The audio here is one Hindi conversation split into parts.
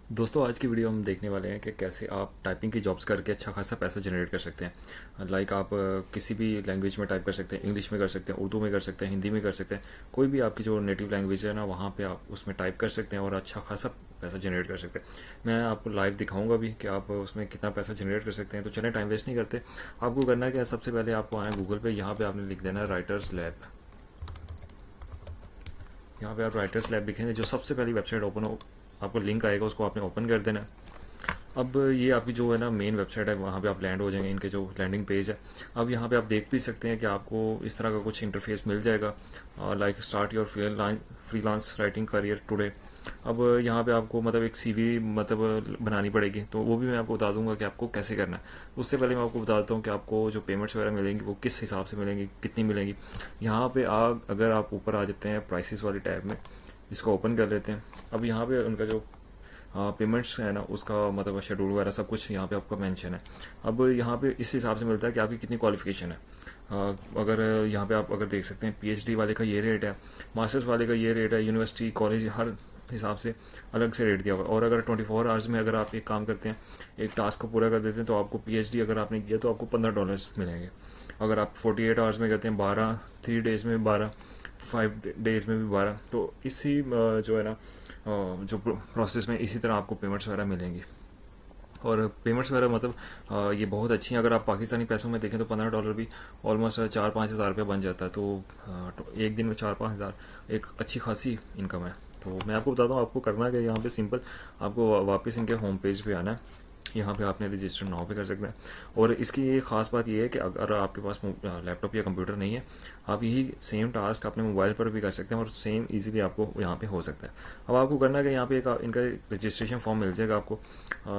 दोस्तों आज की वीडियो हम देखने वाले हैं कि कैसे आप टाइपिंग की जॉब्स करके अच्छा खासा पैसा जनरेट कर सकते हैं। लाइक आप किसी भी लैंग्वेज में टाइप कर सकते हैं, इंग्लिश में कर सकते हैं, उर्दू में कर सकते हैं, हिंदी में कर सकते हैं। कोई भी आपकी जो नेटिव लैंग्वेज है ना, वहाँ पे आप उसमें टाइप कर सकते हैं और अच्छा खासा पैसा जनरेट कर सकते हैं। मैं आपको लाइव दिखाऊंगा भी कि आप उसमें कितना पैसा जनरेट कर सकते हैं। तो चलें, टाइम वेस्ट नहीं करते। आपको करना क्या है, सबसे पहले आपको आना है गूगल पे। यहाँ पे आपने लिख देना है राइटर्स लैब। यहाँ पे आप राइटर्स लैब लिखेंगे, जो सबसे पहली वेबसाइट ओपन हो, आपको लिंक आएगा, उसको आपने ओपन कर देना है। अब ये आपकी जो है ना मेन वेबसाइट है, वहाँ पे आप लैंड हो जाएंगे। इनके जो लैंडिंग पेज है, अब यहाँ पे आप देख भी सकते हैं कि आपको इस तरह का कुछ इंटरफेस मिल जाएगा, like start your freelance writing career today. अब यहाँ पे आपको मतलब एक सीवी मतलब बनानी पड़ेगी, तो वो भी मैं आपको बता दूंगा कि आपको कैसे करना है। उससे पहले मैं आपको बता देता हूँ कि आपको जो पेमेंट्स वगैरह मिलेंगी वो किस हिसाब से मिलेंगी, कितनी मिलेंगी। यहाँ पे अगर आप ऊपर आ जाते हैं प्राइसेस वाली टैब में, इसको ओपन कर लेते हैं। अब यहाँ पे उनका जो पेमेंट्स है ना, उसका मतलब शेड्यूल वगैरह सब कुछ यहाँ पे आपका मेंशन है। अब यहाँ पे इस हिसाब से मिलता है कि आपकी कितनी क्वालिफिकेशन है। अगर यहाँ पे आप अगर देख सकते हैं, पीएचडी वाले का ये रेट है, मास्टर्स वाले का ये रेट है, यूनिवर्सिटी कॉलेज हर हिसाब से अलग से रेट दिया हुआ है। और अगर 24 आवर्स में अगर आप एक काम करते हैं, एक टास्क को पूरा कर देते हैं, तो आपको पीएचडी अगर आपने किया तो आपको $15 मिलेंगे। अगर आप 48 आवर्स में करते हैं, 12, 3 डेज में 12, 5 डेज में भी 12, तो इसी जो है ना जो प्रोसेस में इसी तरह आपको पेमेंट्स वगैरह मिलेंगी। और पेमेंट्स वगैरह मतलब ये बहुत अच्छी हैं। अगर आप पाकिस्तानी पैसों में देखें तो $15 भी ऑलमोस्ट 4-5 हज़ार रुपये बन जाता है। तो एक दिन में 4-5 हज़ार एक अच्छी खासी इनकम है। तो मैं आपको बताता हूँ आपको करना क्या है। यहाँ पे सिंपल आपको वापस इनके होम पेज पे आना है। यहाँ पे आपने रजिस्टर नाउ पे कर सकते हैं। और इसकी ये खास बात ये है कि अगर आपके पास लैपटॉप या कंप्यूटर नहीं है, आप यही सेम टास्क अपने मोबाइल पर भी कर सकते हैं और सेम इजीली आपको यहाँ पे हो सकता है। अब आपको करना है कि यहाँ पे एक इनका रजिस्ट्रेशन फॉर्म मिल जाएगा आपको।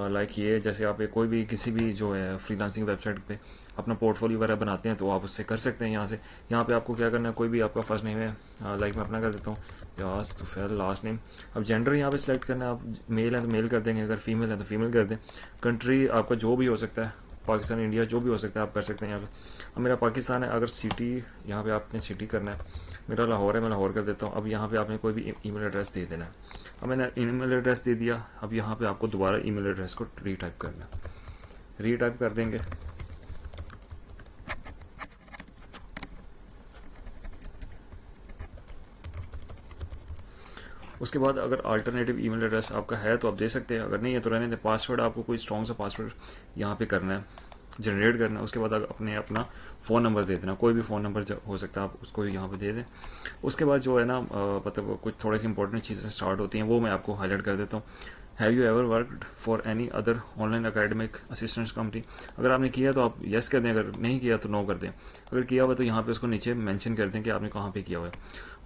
लाइक ये जैसे आप कोई भी किसी भी जो है फ्रीलांसिंग वेबसाइट पे अपना पोर्टफोलियो वगैरह बनाते हैं, तो आप उससे कर सकते हैं यहाँ से। यहाँ पे आपको क्या करना है, कोई भी आपका फर्स्ट नेम है, लाइक मैं अपना कर देता हूँ यास तुफैल, लास्ट नेम। अब जेंडर यहाँ पे सिलेक्ट करना है, आप मेल है तो मेल कर देंगे, अगर फीमेल है तो फीमेल कर दें। कंट्री आपका जो भी हो सकता है, पाकिस्तान, इंडिया, जो भी हो सकता है आप कर सकते हैं यहाँ पे। अब मेरा पाकिस्तान है। अगर सिटी, यहाँ पे आपने सिटी करना है, मेरा लाहौर है, मैं लाहौर कर देता हूँ। अब यहाँ पे आपने कोई भी ईमेल एड्रेस दे देना है। अब मैंने ईमेल एड्रेस दे दिया। अब यहाँ पे आपको दोबारा ईमेल एड्रेस को रीटाइप करना है। रीटाइप कर देंगे। उसके बाद अगर अल्टरनेटिव ईमेल एड्रेस आपका है तो आप दे सकते हैं, अगर नहीं है तो रहने दें। पासवर्ड आपको कोई स्ट्रॉन्ग सा पासवर्ड यहाँ पे करना है, जनरेट करना है। उसके बाद अपने अपना फ़ोन नंबर दे देना, कोई भी फ़ोन नंबर हो सकता है, आप उसको यहाँ पे दे दें। उसके बाद जो है ना मतलब कुछ थोड़ी सी इंपॉर्टेंट चीज़ें स्टार्ट होती हैं, वो मैं आपको हाईलाइट कर देता हूँ। Have you ever worked for any other online academic assistance company. अगर आपने किया तो आप यस कर दें, अगर नहीं किया तो नो कर दें। अगर किया हुआ तो यहाँ पे उसको नीचे मेंशन कर दें कि आपने कहाँ पे किया हुआ है।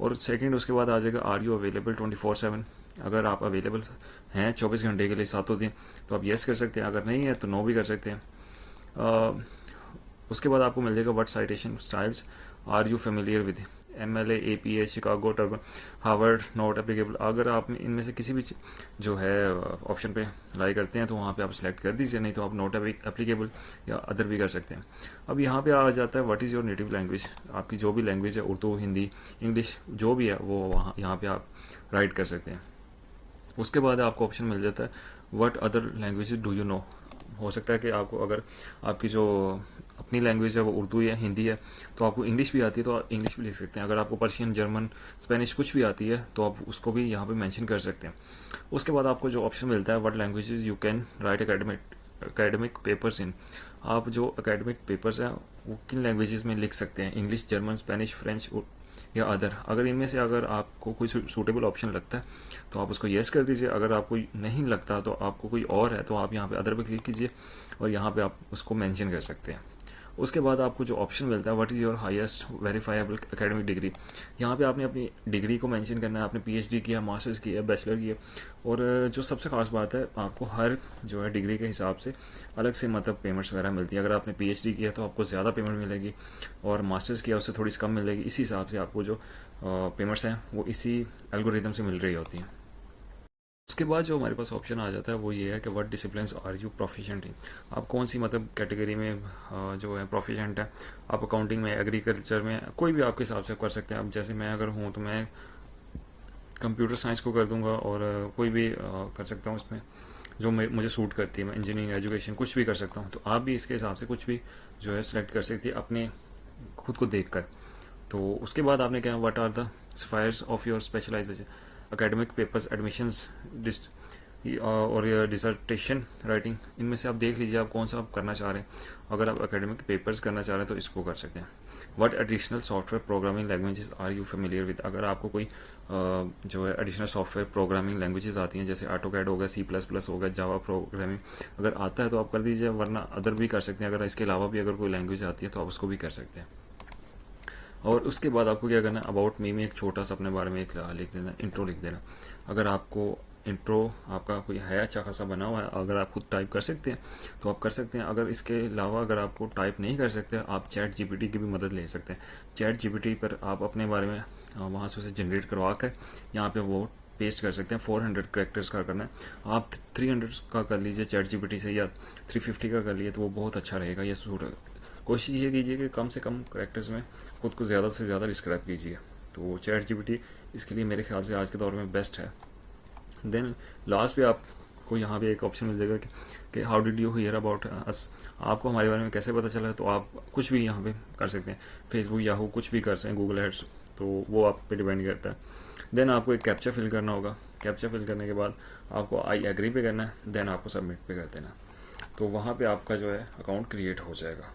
और सेकंड, उसके बाद आ जाएगा आर यू अवेलेबल 24/7। अगर आप अवेलेबल हैं 24 घंटे के लिए, सातों दिन, तो आप यस कर सकते हैं। अगर नहीं है तो नो भी कर सकते हैं। उसके बाद आपको मिल जाएगा what citation styles are you familiar with, MLA, APA, Chicago, Turabian, Harvard, not applicable. अगर आप इनमें से किसी भी जो है ऑप्शन पे लाई करते हैं तो वहाँ पे आप सिलेक्ट कर दीजिए, नहीं तो आप नॉट एप्लीकेबल या अदर भी कर सकते हैं। अब यहाँ पे आ जाता है what is your native language. आपकी जो भी लैंग्वेज है, उर्दू, हिंदी, इंग्लिश, जो भी है वो वहाँ यहाँ पे आप राइट कर सकते हैं। उसके बाद आपको ऑप्शन मिल जाता है what other language do you know. हो सकता है कि आपको अगर आपकी जो अपनी लैंग्वेज है वो उर्दू या हिंदी है, तो आपको इंग्लिश भी आती है तो आप इंग्लिश भी लिख सकते हैं। अगर आपको पर्शियन, जर्मन, स्पेनिश कुछ भी आती है तो आप उसको भी यहाँ पे मेंशन कर सकते हैं। उसके बाद आपको जो ऑप्शन मिलता है what languages you can write academic papers इन। आप जो एकेडमिक पेपर्स हैं वो किन लैंग्वेजेस में लिख सकते हैं, इंग्लिश, जर्मन, स्पेनिश, फ्रेंच या अदर। अगर इनमें से अगर आपको कोई सूटेबल ऑप्शन लगता है तो आप उसको येस कर दीजिए। अगर आपको नहीं लगता तो आपको कोई और है तो आप यहाँ पे अदर पे क्लिक कीजिए और यहाँ पे आप उसको मेंशन कर सकते हैं। उसके बाद आपको जो ऑप्शन मिलता है what is your highest verifiable academic degree. यहाँ पे आपने अपनी डिग्री को मेंशन करना है, आपने पीएचडी किया, मास्टर्स किया, बैचलर किया। और जो सबसे खास बात है, आपको हर जो है डिग्री के हिसाब से अलग से मतलब पेमेंट्स वगैरह मिलती है। अगर आपने पीएचडी किया तो आपको ज़्यादा पेमेंट मिलेगी, और मास्टर्स किया उससे थोड़ी सी कम मिलेगी। इसी हिसाब से आपको जो पेमेंट्स हैं वो इसी एल्गोरिदम से मिल रही होती हैं। उसके बाद जो हमारे पास ऑप्शन आ जाता है वो ये है कि what discipline are you proficient in. आप कौन सी मतलब कैटेगरी में जो है प्रोफिशेंट है। आप अकाउंटिंग में, एग्रीकल्चर में, कोई भी आपके हिसाब से कर सकते हैं। अब जैसे मैं अगर हूँ तो मैं कंप्यूटर साइंस को कर दूंगा और कोई भी कर सकता हूँ इसमें जो मुझे सूट करती है। मैं इंजीनियरिंग एजुकेशन कुछ भी कर सकता हूँ, तो आप भी इसके हिसाब से कुछ भी जो है सिलेक्ट कर सकती है अपने खुद को देख कर। तो उसके बाद आपने क्या, what are the spheres of your specialization, academic papers, admissions और ये डिसर्टेशन राइटिंग, इनमें से आप देख लीजिए आप कौन सा आप करना चाह रहे हैं। अगर आप एकेडमिक पेपर्स करना चाह रहे हैं तो इसको कर सकते हैं। What additional software programming languages are you familiar with, अगर आपको कोई जो है एडिशनल सॉफ्टवेयर प्रोग्रामिंग लैंग्वेजेस आती हैं, जैसे ऑटोकैड हो गया, C++ हो गया, जावा प्रोग्रामिंग अगर आता है तो आप कर दीजिए, वरना अदर भी कर सकते हैं। अगर इसके अलावा भी अगर कोई लैंग्वेज आती है तो आप उसको भी कर सकते हैं। और उसके बाद आपको क्या करना है, अबाउट मी में एक छोटा सा अपने बारे में एक लिख देना, इंट्रो लिख देना। अगर आपको इंट्रो आपका कोई है अच्छा खासा बना हुआ है, अगर आप खुद टाइप कर सकते हैं तो आप कर सकते हैं। अगर इसके अलावा अगर आपको टाइप नहीं कर सकते, आप चैट जीपीटी की भी मदद ले सकते हैं। चैट जीपीटी पर आप अपने बारे में वहाँ से उसे जनरेट करवा कर यहाँ पे वो पेस्ट कर सकते हैं। 400 करेक्टर्स का करना है, आप 300 का कर लीजिए चैट जीपीटी से, या 350 का कर लिए तो वो बहुत अच्छा रहेगा। ये सूट, कोशिश ये कीजिए कि कम से कम करेक्टर्स में खुद को ज़्यादा से ज़्यादा डिस्क्राइब कीजिए। तो चैट जीपीटी इसके लिए मेरे ख्याल से आज के दौर में बेस्ट है। देन लास्ट पे आपको यहाँ पे एक ऑप्शन मिल जाएगा कि how did you here about us, आपको हमारे बारे में कैसे पता चला। तो आप कुछ भी यहाँ पे कर सकते हैं, फेसबुक, याहू, कुछ भी कर सकते हैं, गूगल एड्स, तो वो आप पे डिपेंड करता है। देन आपको एक कैप्चा फिल करना होगा। कैप्चा फिल करने के बाद आपको आई एग्री पे करना है, देन आपको सबमिट पे कर देना। तो वहाँ पे आपका जो है अकाउंट क्रिएट हो जाएगा।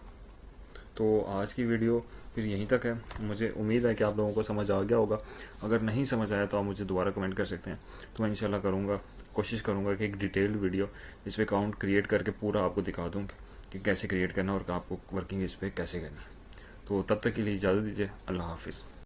तो आज की वीडियो फिर यहीं तक है। मुझे उम्मीद है कि आप लोगों को समझ आ गया होगा। अगर नहीं समझ आया तो आप मुझे दोबारा कमेंट कर सकते हैं, तो मैं इंशाल्लाह करूँगा, कोशिश करूँगा कि एक डिटेल्ड वीडियो इस पर अकाउंट क्रिएट करके पूरा आपको दिखा दूँ कि कैसे क्रिएट करना और आपको वर्किंग इस पर कैसे करनी। तो तब तक के लिए इजाज़त दीजिए। अल्लाह हाफिज़।